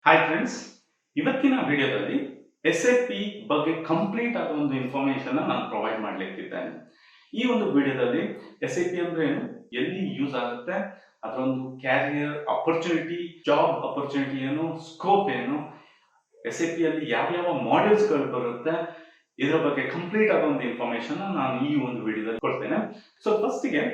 Hi friends, ಇವತ್ತಿನ ವಿಡಿಯೋದಲ್ಲಿ SAP ಬಗ್ಗೆ ಕಂಪ್ಲೀಟ್ ಆದ ಒಂದು ಇನ್ಫಾರ್ಮೇಶನ್ ನಾನು ಪ್ರೊವೈಡ್ ಮಾಡಲಿಕ್ಕಿದ್ದೇನೆ. ಈ ಒಂದು ವಿಡಿಯೋದಲ್ಲಿ SAP ಅಂದ್ರೆ ಏನು, ಎಲ್ಲಿ ಯೂಸ್ ಆಗುತ್ತೆ, ಅದರ ಒಂದು ಕ್ಯಾರಿಯರ್ ಅಪರ್ಚುನಿಟಿ, ಜಾಬ್ ಅಪರ್ಚುನಿಟಿ ಏನು, ಸ್ಕೋಪ್ ಏನು, SAP ಅಲ್ಲಿ ಯಾವ ಮಾಡ್ಯೂಲ್ಸ್ ಗಳು ಬರುತ್ತೆ, ಇದರ ಬಗ್ಗೆ ಕಂಪ್ಲೀಟ್ ಆದ ಒಂದು ಇನ್ಫಾರ್ಮೇಶನ್ ನಾನು ಈ ಒಂದು ವಿಡಿಯೋದಲ್ಲಿ ಕೊಡ್ತೇನೆ. ಸೊ ಫಸ್ಟ್ಗೆ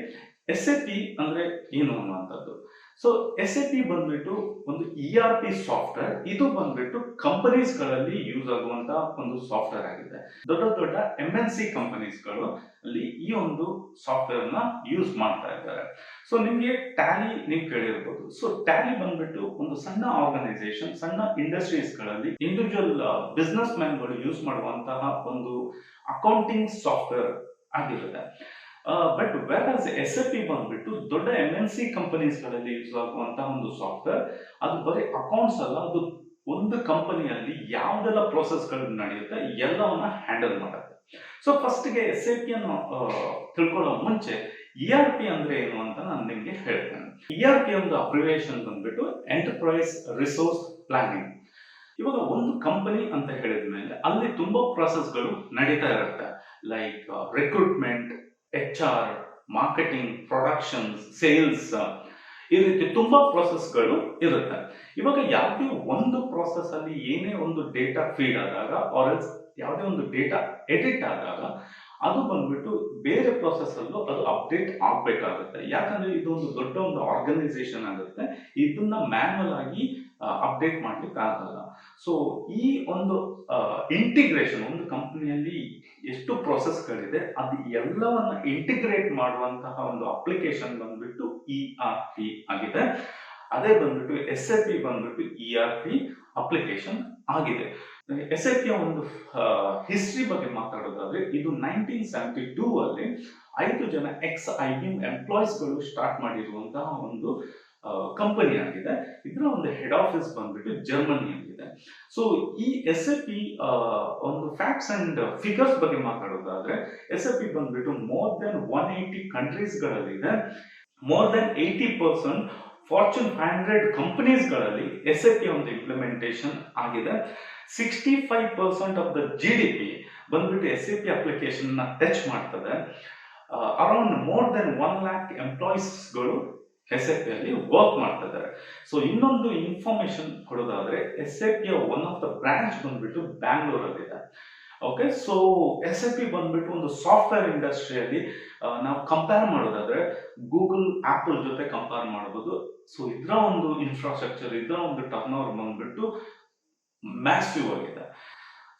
SAP ಅಂದ್ರೆ ಏನು ಅನ್ನುವಂಥದ್ದು. ಸೊ SAP ಬಂದ್ಬಿಟ್ಟು ಒಂದು ERP ಸಾಫ್ಟ್ವೇರ್. ಇದು ಬಂದ್ಬಿಟ್ಟು ಕಂಪನೀಸ್ ಗಳಲ್ಲಿ ಯೂಸ್ ಆಗುವಂತಹ ಒಂದು ಸಾಫ್ಟ್ವೇರ್ ಆಗಿದೆ. ದೊಡ್ಡ ದೊಡ್ಡ MNC ಕಂಪನೀಸ್ಗಳು ಅಲ್ಲಿ ಈ ಒಂದು ಸಾಫ್ಟ್ವೇರ್ ನ ಯೂಸ್ ಮಾಡ್ತಾ ಇದ್ದಾರೆ. ಸೊ ನಿಮ್ಗೆ ಟ್ಯಾಲಿ ನೀವು ಕೇಳಿರ್ಬೋದು. ಸೊ ಟ್ಯಾಲಿ ಬಂದ್ಬಿಟ್ಟು ಒಂದು ಸಣ್ಣ ಆರ್ಗನೈಸೇಷನ್, ಸಣ್ಣ ಇಂಡಸ್ಟ್ರೀಸ್ ಗಳಲ್ಲಿ ಇಂಡಿವಿಜುವಲ್ ಬಿಸ್ನೆಸ್ ಮ್ಯಾನ್ ಗಳು ಯೂಸ್ ಮಾಡುವಂತಹ ಒಂದು ಅಕೌಂಟಿಂಗ್ ಸಾಫ್ಟ್ವೇರ್ ಆಗಿರುತ್ತೆ. ಬಟ್ ವೇರಾಸ್ SAP ಬಂದ್ಬಿಟ್ಟು ದೊಡ್ಡ MNC ಕಂಪನೀಸ್ ಗಳಲ್ಲಿ ಯೂಸ್ ಆಗುವಂತಹ ಒಂದು ಸಾಫ್ಟ್ವೇರ್. ಅದು ಬರೀ ಅಕೌಂಟ್ಸ್ ಅಲ್ಲ, ಅದು ಒಂದು ಕಂಪನಿಯಲ್ಲಿ ಯಾವ್ದೆಲ್ಲ ಪ್ರೋಸೆಸ್ ಗಳು ನಡೆಯುತ್ತೆ ಎಲ್ಲವನ್ನ ಹ್ಯಾಂಡಲ್ ಮಾಡುತ್ತೆ. ಸೊ ಫಸ್ಟ್ಗೆ SAP ಅನ್ನು ತಿಳ್ಕೊಳ್ಳೋ ಮುಂಚೆ ERP ಅಂದ್ರೆ ಏನು ಅಂತ ನಾನು ನಿಮ್ಗೆ ಹೇಳ್ತೇನೆ. ERP ಒಂದು ಅಬ್ರಿವೇಷನ್ ಬಂದ್ಬಿಟ್ಟು ಎಂಟರ್ಪ್ರೈಸ್ ರಿಸೋರ್ಸ್ ಪ್ಲಾನಿಂಗ್. ಇವಾಗ ಒಂದು ಕಂಪನಿ ಅಂತ ಹೇಳಿದ ಮೇಲೆ ಅಲ್ಲಿ ತುಂಬಾ ಪ್ರೋಸೆಸ್ಗಳು ನಡೀತಾ ಇರುತ್ತೆ. Like recruitment, HR, marketing, production, sales, ಈ ರೀತಿ ತುಂಬಾ ಪ್ರೋಸೆಸ್ಗಳು ಇರುತ್ತೆ. ಇವಾಗ ಯಾವುದೇ ಒಂದು ಪ್ರೋಸೆಸ್ ಅಲ್ಲಿ ಏನೇ ಒಂದು ಡೇಟಾ ಫೀಡ್ ಆದಾಗ ಆರ್ ಯಾವುದೇ ಒಂದು ಡೇಟಾ ಎಡಿಟ್ ಆದಾಗ ಅದು ಬಂದ್ಬಿಟ್ಟು ಬೇರೆ ಪ್ರೋಸೆಸ್ ಅಲ್ಲೂ ಅದು ಅಪ್ಡೇಟ್ ಆಗ್ಬೇಕಾಗುತ್ತೆ. ಯಾಕಂದ್ರೆ ಇದು ಒಂದು ದೊಡ್ಡ ಒಂದು ಆರ್ಗನೈಸೇಷನ್ ಆಗುತ್ತೆ, ಇದನ್ನ ಮ್ಯಾನ್ಯಲ್ ಆಗಿ ಅಪ್ಡೇಟ್ ಮಾಡ್ಲಿಕ್ಕೆ ಆಗಲ್ಲ. ಸೊ ಈ ಒಂದು ಇಂಟಿಗ್ರೇಷನ್, ಒಂದು ಕಂಪನಿಯಲ್ಲಿ ಎಷ್ಟು ಪ್ರೋಸೆಸ್ಗಳಿದೆ ಅದು ಎಲ್ಲವನ್ನ ಇಂಟಿಗ್ರೇಟ್ ಮಾಡುವಂತಹ ಒಂದು ಅಪ್ಲಿಕೇಶನ್ ಬಂದ್ಬಿಟ್ಟು ERP ಆಗಿದೆ. ಅದೇ ಬಂದ್ಬಿಟ್ಟು SAP ಬಂದ್ಬಿಟ್ಟು ERP ಅಪ್ಲಿಕೇಶನ್ ಆಗಿದೆ. SAP ಒಂದು ಹಿಸ್ಟ್ರಿ ಬಗ್ಗೆ ಮಾತಾಡೋದಾದ್ರೆ ಇದು 1972 ಅಲ್ಲಿ 5 ಜನ IBM ಎಂಪ್ಲಾಯೀಸ್ಗಳು ಸ್ಟಾರ್ಟ್ ಮಾಡಿರುವಂತಹ ಒಂದು ಕಂಪನಿ ಆಗಿದೆ. ಇದರ ಒಂದು ಹೆಡ್ ಆಫೀಸ್ ಬಂದ್ಬಿಟ್ಟು ಜರ್ಮನಿ ಆಗಿದೆ. ಸೊ ಈ SAP ಒಂದು ಫ್ಯಾಕ್ಟ್ಸ್ ಅಂಡ್ ಫಿಗರ್ಸ್ ಬಗ್ಗೆ ಮಾತಾಡೋದಾದ್ರೆ SAP ಬಂದ್ಬಿಟ್ಟು ಮೋರ್ ದೆನ್ 180 ಕಂಟ್ರೀಸ್ ಗಳಲ್ಲಿದೆ. ಮೋರ್ ದೆನ್ 80% ಫಾರ್ಚೂನ್ 500 ಕಂಪನೀಸ್ಗಳಲ್ಲಿ SAP ಒಂದು ಇಂಪ್ಲಿಮೆಂಟೇಷನ್ ಆಗಿದೆ. 65% ಆಫ್ ದ GDP ಬಂದ್ಬಿಟ್ಟು SAP ಅಪ್ಲಿಕೇಶನ್ ನ ಟಚ್ ಮಾಡ್ತದೆ. ಅರೌಂಡ್ ಮೋರ್ ದೆನ್ 1 lakh ಎಂಪ್ಲಾಯೀಸ್ಗಳು SAP ಅಲ್ಲಿ ವರ್ಕ್ ಮಾಡ್ತಾ ಇದ್ದಾರೆ. ಸೊ ಇನ್ನೊಂದು ಇನ್ಫಾರ್ಮೇಶನ್ ಕೊಡೋದಾದ್ರೆ SAP one of the branch ಬಂದ್ಬಿಟ್ಟು ಬ್ಯಾಂಗ್ಳೂರಲ್ಲಿದೆ. ಓಕೆ, ಸೊ SAP ಬಂದ್ಬಿಟ್ಟು ಒಂದು ಸಾಫ್ಟ್ವೇರ್ ಇಂಡಸ್ಟ್ರಿಯಲ್ಲಿ ನಾವು ಕಂಪೇರ್ ಮಾಡೋದಾದ್ರೆ ಗೂಗಲ್, ಆಪಲ್ ಜೊತೆ ಕಂಪೇರ್ ಮಾಡಬಹುದು. ಸೊ ಇದರ ಒಂದು ಇನ್ಫ್ರಾಸ್ಟ್ರಕ್ಚರ್, ಇದರ ಒಂದು ಟರ್ನ್ ಓವರ್ ಬಂದ್ಬಿಟ್ಟು ಮ್ಯಾಸಿವ್ ಆಗಿದೆ.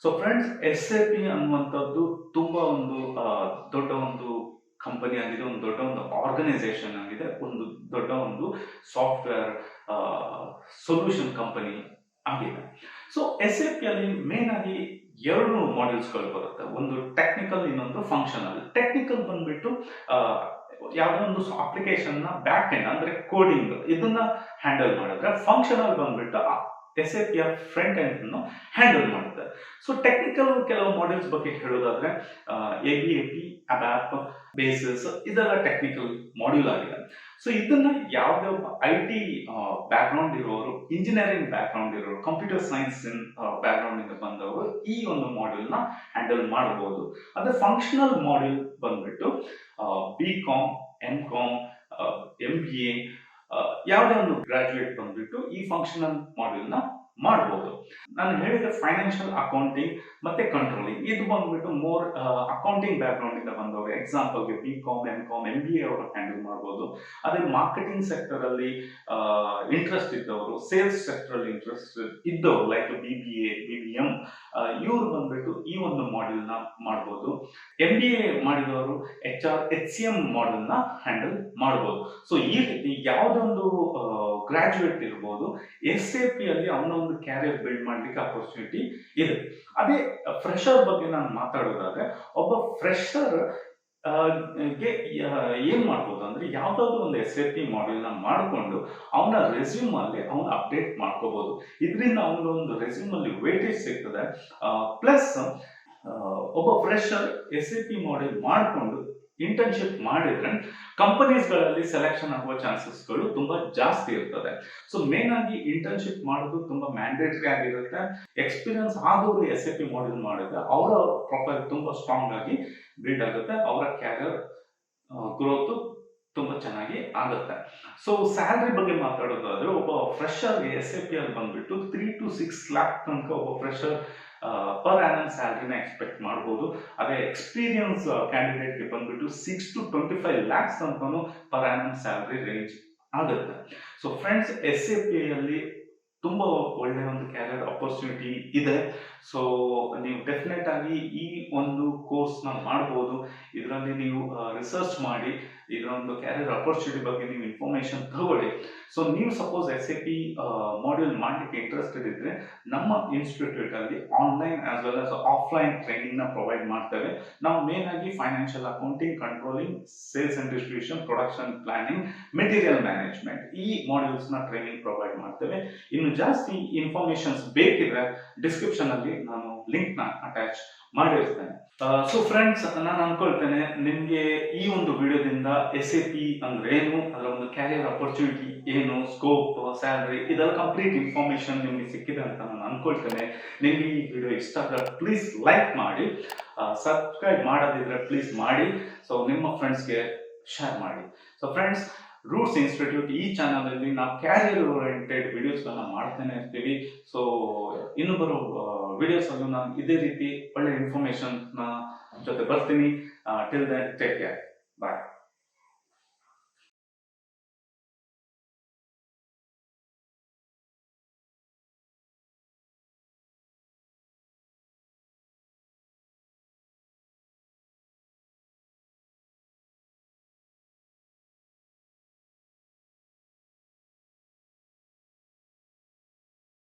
ಸೊ ಫ್ರೆಂಡ್ಸ್, SAP ಅನ್ನುವಂಥದ್ದು ತುಂಬಾ ಒಂದು ದೊಡ್ಡ ಒಂದು ಕಂಪನಿ ಆಗಿದೆ, ಒಂದು ದೊಡ್ಡ ಒಂದು ಆರ್ಗನೈಸೇಷನ್ ಆಗಿದೆ, ಒಂದು ದೊಡ್ಡ ಒಂದು ಸಾಫ್ಟ್ವೇರ್ ಸೊಲ್ಯೂಷನ್ ಕಂಪನಿ ಆಗಿದೆ. ಸೊ SAP ಅಲ್ಲಿ ಮೇನ್ ಆಗಿ 2 ಮಾಡ್ಯೂಲ್ಸ್ಗಳು ಬರುತ್ತೆ. ಒಂದು ಟೆಕ್ನಿಕಲ್, ಇನ್ನೊಂದು ಫಂಕ್ಷನಲ್. ಟೆಕ್ನಿಕಲ್ ಬಂದ್ಬಿಟ್ಟು ಯಾವುದೋ ಒಂದು ಅಪ್ಲಿಕೇಶನ್ ನ ಬ್ಯಾಕ್ ಎಂಡ್ ಅಂದ್ರೆ ಕೋಡಿಂಗ್, ಇದನ್ನ ಹ್ಯಾಂಡಲ್ ಮಾಡಿದ್ರೆ, ಫಂಕ್ಷನಲ್ ಬಂದ್ಬಿಟ್ಟು SAP ಫ್ರಂಟ್ ಎಂಡ್ ಅನ್ನು ಹ್ಯಾಂಡಲ್ ಮಾಡುತ್ತೆ. ಸೊ ಟೆಕ್ನಿಕಲ್ ಕೆಲವು ಮಾಡ್ಯೂಲ್ಸ್ ಬಗ್ಗೆ ಹೇಳೋದಾದ್ರೆ ABAP, ABAP, ಬೇಸಿಸ್, ಇದೆಲ್ಲ ಟೆಕ್ನಿಕಲ್ ಮಾಡ್ಯೂಲ್ ಆಗಿದೆ. ಸೊ ಇದನ್ನ ಯಾವುದೇ ಒಬ್ಬ IT ಬ್ಯಾಕ್ ಗ್ರೌಂಡ್ ಇರೋರು, ಇಂಜಿನಿಯರಿಂಗ್ ಬ್ಯಾಕ್ ಗ್ರೌಂಡ್ ಇರೋರು, ಕಂಪ್ಯೂಟರ್ ಸೈನ್ಸ್ ಬ್ಯಾಕ್ ಗ್ರೌಂಡ್ ಇಂದ ಬಂದವರು ಈ ಒಂದು ಮಾಡ್ಯೂಲ್ ನ ಹ್ಯಾಂಡಲ್ ಮಾಡಬಹುದು. ಅದೇ ಫಂಕ್ಷನಲ್ ಮಾಡ್ಯೂಲ್ ಬಂದ್ಬಿಟ್ಟು BCom, MCom, MBA ಯಾವುದೇ ಒಂದು ಗ್ರಾಜುಯೇಟ್ ಬಂದ್ಬಿಟ್ಟು ಈ ಫಂಕ್ಷನಲ್ ಮಾಡ್ಯೂಲ್ ನ ಮಾಡಬಹುದು. ನಾನು ಹೇಳಿದ ಫೈನಾನ್ಷಿಯಲ್ ಅಕೌಂಟಿಂಗ್ ಮತ್ತೆ ಕಂಟ್ರೋಲಿಂಗ್, ಇದು ಬಂದ್ಬಿಟ್ಟು ಮೋರ್ ಅಕೌಂಟಿಂಗ್ ಬ್ಯಾಕ್ ಗ್ರೌಂಡ್ ಇಂದ ಬಂದವರು. ಎಕ್ಸಾಂಪಲ್ಗೆ BCom, MCom, MBA ಅವರು ಹ್ಯಾಂಡಲ್ ಮಾಡಬಹುದು. ಅದೇ ಮಾರ್ಕೆಟಿಂಗ್ ಸೆಕ್ಟರ್ ಅಲ್ಲಿ ಇಂಟ್ರೆಸ್ಟ್ ಇದ್ದವರು, ಸೇಲ್ಸ್ ಸೆಕ್ಟರ್ ಅಲ್ಲಿ ಇಂಟ್ರೆಸ್ಟ್ ಇದ್ದವರು ಲೈಕ್ BBA, BBM, ಇವರು ಬಂದ್ಬಿಟ್ಟು ಈ ಒಂದು ಮಾಡ್ಯೂಲ್ ನ ಮಾಡಬಹುದು. MBA ಮಾಡಿದವರು HR, HCM ಮಾಡ್ಯೂಲ್ ನ ಹ್ಯಾಂಡಲ್ ಮಾಡಬಹುದು. ಸೊ ಈ ರೀತಿ ಯಾವುದೇ ಒಂದು ಗ್ರಾಜುಯೇಟ್ ಇರ್ಬೋದು, SAP ಅಲ್ಲಿ ಅವನ ಒಂದು ಕ್ಯಾರಿಯರ್ ಬಿಲ್ಡ್ ಮಾಡ್ಲಿಕ್ಕೆ ಅಪರ್ಚುನಿಟಿ ಇದೆ. ಅದೇ ಫ್ರೆಶರ್ ಬಗ್ಗೆ ನಾನು ಮಾತಾಡೋದಾದ್ರೆ, ಒಬ್ಬ ಫ್ರೆಶರ್ ಗೆ ಏನ್ ಮಾಡ್ಬೋದು ಅಂದ್ರೆ ಯಾವ್ದಾದ್ರು ಒಂದು SAP ಮಾಡ್ಯೂಲ್ ನ ಮಾಡಿಕೊಂಡು ಅವನ ರೆಸ್ಯೂಮ್ ಅಲ್ಲಿ ಅವನ ಅಪ್ಡೇಟ್ ಮಾಡ್ಕೋಬಹುದು. ಇದರಿಂದ ಅವನ ಒಂದು ರೆಸ್ಯೂಮ್ ಅಲ್ಲಿ ವೇಟೇಜ್ ಸಿಗ್ತದೆ. ಪ್ಲಸ್ ಒಬ್ಬ ಫ್ರೆಶರ್ SAP ಮಾಡ್ಯೂಲ್ ಮಾಡಿಕೊಂಡು ಇಂಟರ್ನ್ಶಿಪ್ ಮಾಡಿದ್ರೆ ಕಂಪನೀಸ್ಗಳಲ್ಲಿ ಸೆಲೆಕ್ಷನ್ ಆಗುವ ಚಾನ್ಸಸ್ಗಳು ತುಂಬಾ ಜಾಸ್ತಿ ಇರ್ತದೆ. ಸೊ ಮೇನ್ ಆಗಿ ಇಂಟರ್ನ್ಶಿಪ್ ಮಾಡೋದು ತುಂಬಾ ಮ್ಯಾಂಡೇಟರಿ ಆಗಿರುತ್ತೆ. ಎಕ್ಸ್ಪೀರಿಯನ್ಸ್ ಆದವರು SAP ಮಾಡ್ಯೂಲ್ ಮಾಡಿದ್ರೆ ಅವರ ಪ್ರೊಫೈಲ್ ತುಂಬಾ ಸ್ಟ್ರಾಂಗ್ ಆಗಿ ಬಿಲ್ಡ್ ಆಗುತ್ತೆ, ಅವರ ಕ್ಯಾರಿಯರ್ ಗ್ರೋತ್ ತುಂಬಾ ಚೆನ್ನಾಗಿ ಆಗುತ್ತೆ. ಸೊ ಸ್ಯಾಲರಿ ಬಗ್ಗೆ ಮಾತಾಡೋದಾದ್ರೆ ಒಬ್ಬ ಫ್ರೆಶರ್ಗೆ SAP ಅಲ್ಲಿ ಬಂದ್ಬಿಟ್ಟು 3 to 6 lakh ತನಕ ಒಬ್ಬ ಫ್ರೆಶರ್ ಪರ್ ಆನಮ್ ಸ್ಯಾಲರಿನ ಎಕ್ಸ್ಪೆಕ್ಟ್ ಮಾಡಬಹುದು. ಅದೇ ಎಕ್ಸ್ಪೀರಿಯನ್ಸ್ ಕ್ಯಾಂಡಿಡೇಟ್ಗೆ ಬಂದ್ಬಿಟ್ಟು 6 to 25 lakhs ತನಕನೂ ಪರ್ ಆನಮ್ ಸ್ಯಾಲರಿ ರೇಂಜ್ ಆಗುತ್ತೆ. ಸೊ ಫ್ರೆಂಡ್ಸ್, SAP ಅಲ್ಲಿ ತುಂಬಾ ಒಳ್ಳೆಯ ಒಂದು ಕ್ಯಾರಿಯರ್ ಅಪರ್ಚುನಿಟಿ ಇದೆ. ಸೊ ನೀವು ಡೆಫಿನೆಟ್ ಆಗಿ ಈ ಒಂದು ಕೋರ್ಸ್ನ ಮಾಡ್ಬೋದು. ಇದರಲ್ಲಿ ನೀವು ರಿಸರ್ಚ್ ಮಾಡಿ ಇದರ ಒಂದು ಕ್ಯಾರಿಯರ್ ಅಪರ್ಚುನಿಟಿ ಬಗ್ಗೆ ನೀವು ಇನ್ಫಾರ್ಮೇಶನ್ ತಗೊಳ್ಳಿ. ಸೊ ನೀವು ಸಪೋಸ್ SAP ಮಾಡ್ಯೂಲ್ ಮಾಡಲಿಕ್ಕೆ ಇಂಟ್ರೆಸ್ಟೆಡ್ ಇದ್ರೆ ನಮ್ಮ ಇನ್ಸ್ಟಿಟ್ಯೂಟ್ ಅಲ್ಲಿ online as well as offline training ನ ಪ್ರೊವೈಡ್ ಮಾಡ್ತೇವೆ. ನಾವು ಮೇನ್ ಆಗಿ financial accounting, controlling, sales and distribution, production planning, material management ಈ ಮಾಡ್ಯೂಲ್ಸ್ ನ ಟ್ರೈನಿಂಗ್ ಪ್ರೊವೈಡ್ ಮಾಡ್ತೇವೆ. ಇನ್ನು ಜಾಸ್ತಿ ಇನ್ಫಾರ್ಮೇಶನ್ಸ್ ಬೇಕಿದ್ರೆ ಡಿಸ್ಕ್ರಿಪ್ಷನ್ ಅಲ್ಲಿ ನಾನು ಲಿಂಕ್ ನ ಅಟ್ಯಾಚ್ ಮಾಡಿರ್ತೇನೆ. ಸೊ ಫ್ರೆಂಡ್ಸ್, ನಾನು ಅನ್ಕೊಳ್ತೇನೆ ನಿಮ್ಗೆ ಈ ಒಂದು ವಿಡಿಯೋದಿಂದ SAP ಅಂದ್ರೆ ಏನು, ಅದರ ಒಂದು ಕ್ಯಾರಿಯರ್ ಅಪರ್ಚುನಿಟಿ ಏನು, ಸ್ಕೋಪ್, ಸ್ಯಾಲರಿ ಇದೆಲ್ಲ ಕಂಪ್ಲೀಟ್ ಇನ್ಫಾರ್ಮೇಶನ್ ನಿಮ್ಗೆ ಸಿಕ್ಕಿದೆ ಅಂತ ನಾನು ಅನ್ಕೊಳ್ತೇನೆ. ನಿಮ್ಗೆ ಈ ವಿಡಿಯೋ ಇಷ್ಟ ಆದ್ರೆ ಪ್ಲೀಸ್ ಲೈಕ್ ಮಾಡಿ, ಸಬ್ಸ್ಕ್ರೈಬ್ ಮಾಡೋದಿದ್ರೆ ಪ್ಲೀಸ್ ಮಾಡಿ, ಸೊ ನಿಮ್ಮ ಫ್ರೆಂಡ್ಸ್ಗೆ ಶೇರ್ ಮಾಡಿ. ಸೊ ಫ್ರೆಂಡ್ಸ್, ರೂಟ್ಸ್ ಇನ್ಸ್ಟಿಟ್ಯೂಟ್ ಈ ಚಾನಲ್ ಅಲ್ಲಿ ನಾವು ಕ್ಯಾರಿಯರ್ ಓರಿಯೆಂಟೆಡ್ ವಿಡಿಯೋಸ್ಗಳನ್ನ ಮಾಡ್ತಾನೆ ಇರ್ತೀವಿ. ಸೊ ಇನ್ನು ಬರೋ ವಿಡಿಯೋಸ್ ಅಲ್ಲೂ ನಾನು ಇದೇ ರೀತಿ ಒಳ್ಳೆ ಇನ್ಫಾರ್ಮೇಶನ್ ಜೊತೆ ಬರ್ತೀನಿ. ಟಿಲ್ ದೆನ್ ಟೇಕ್ ಕೇರ್, ಬಾಯ್.